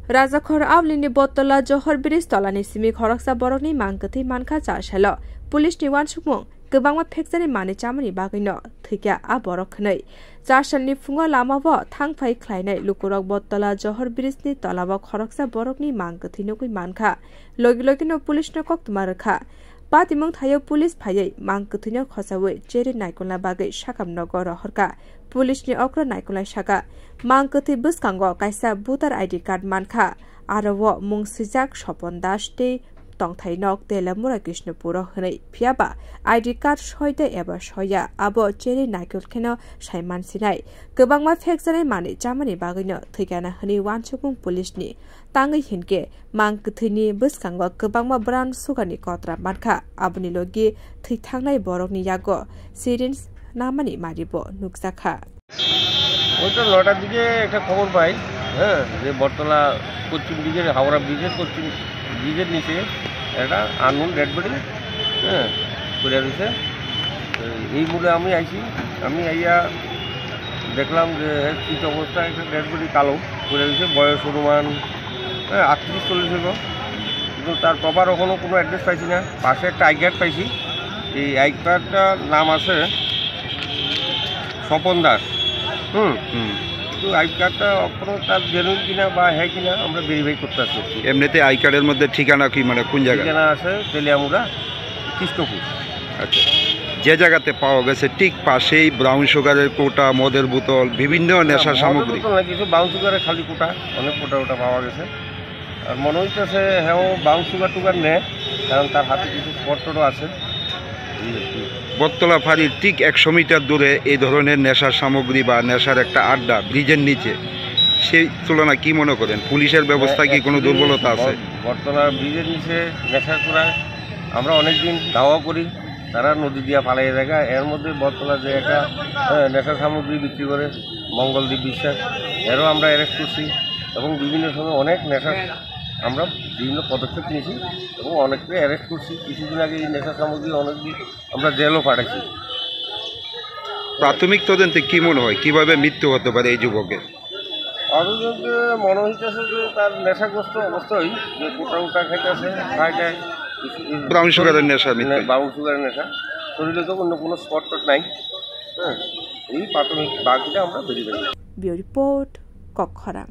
Rajakhor Avlini Botola Johor Bridge Tolani Simi Khoraksa Borokni Mangkati Manka Charshalo Police ni Wansukmung Kebangma Pekjani Mani Chamani Bagino Thika Aborokhnai Charshalni Fungo Lamabo Thangphai Khlainai Lukurok Botola Johor Bridge ni Tolabo Khoraksa Borokni Mangkati Nukui Manka Logilogino Police no Koktumarkha Patimung Thayo Police Phayai Mangkatino Khosawe Jeri Naikola Bagai Shakam Nogor Horka Police ni Okra Naikola Shaka Mangkati Buskango Kaisa Voter ID card Mankha Arawo Mung Sijak Shopon Dashte Tongthai Nok Tela Mura Krishnapura Hnai Phiaba ID card Shoide Eba Shoya Abo Jeri Naikol Kheno Shaiman Sinai Kebangma Phekjani Mani Chamani Bagino Thigana Hani Wansukung Police ni Tangai Hinke Mangkatini Buskango Kebangma Brand Sugani Kotra Mankha Abni Logi Thithangnai Borokni Yago Sirins Namani Maribo Nukzakha ওইটা ৯টার দিকে একটা খবর পাই হ্যাঁ যে বটতলা পশ্চিম দিকের হাওড়া ব্রিজের পশ্চিম ব্রিজের নিচে একটা আননোন ডেড বডি হ্যাঁ পড়ে রয়েছে এই বলে আমি আইয়া দেখলাম যে শীত অবস্থায় একটা ডেড বডি কালো পড়ে রয়েছে বয়স অনুমান ৩৮-৪০ হলো কিন্তু তার প্রপার এখনও কোনো অ্যাড্রেস পাইছি না পাশে একটা আই কার্ড পাইছি এই আই কার্ডটার নাম আছে স্বপন দাস তো আই কার্ডটা অপর তার জেনুইন কিনা বা হ্যাঁ কিনা আমরা ভেরিফাই করতে আসছি এমনিতে আই কার্ডের মধ্যে ঠিকানা কি মানে কোন জায়গা ঠিকানা আছে তেলিয়ামুড়া কৃষ্ণপুর আচ্ছা যে জায়গাতে পাওয়া গেছে ঠিক পাশেই ব্রাউন সুগারের কোটা মদের বোতল বিভিন্ন নেশার সামগ্রী কিছু ব্রাউন সুগারের খালি কোটা অনেক কোটা ওটা পাওয়া গেছে আর মনে হইতেছে হ্যাঁ ব্রাউন সুগার টুগার নেয় কারণ তার হাতে কিছু স্পটও আছে বটতলা ফাঁড়ির ঠিক 100 মিটার দূরে এই ধরনের নেশার সামগ্রী বা নেশার একটা আড্ডা ব্রিজের নিচে সেই তুলনা কি মনে করেন পুলিশের ব্যবস্থা কি কোনো দুর্বলতা আছে বটতলা ব্রিজের নিচে নেশার করায় আমরা অনেকদিন দাওয়া করি তারা নদী দিয়া পালাই জায়গা এর মধ্যে বটতলা যে একটা নেশার সামগ্রী বিক্রি করে মঙ্গলদীপ বিশ্বাস এরও আমরা অ্যারেস্ট করছি এবং বিভিন্ন সময় অনেক নেশা আমরা বিভিন্ন পদক্ষেপ নিয়েছি এবং অনেককে অ্যারেস্ট করছি কিছুদিন আগে এই নেশা সামগ্রী অনেকদিন আমরা জেলও পাঠাইছি প্রাথমিক তদন্তে কি মনে হয় কিভাবে মৃত্যু হতে পারে এই যুবকের অভিযোগে মনে হইতেছে যে তার নেশাগ্রস্ত অবস্থায় যে কোটা খাইতেছে খাইটায় ব্রাউন সুগারের নেশা ব্রাউন সুগারের নেশা শরীরে তো অন্য কোনো স্পট নাই হ্যাঁ এই প্রাথমিক বাকিটা আমরা বেরিয়ে রিপোর্ট কক্ষরা।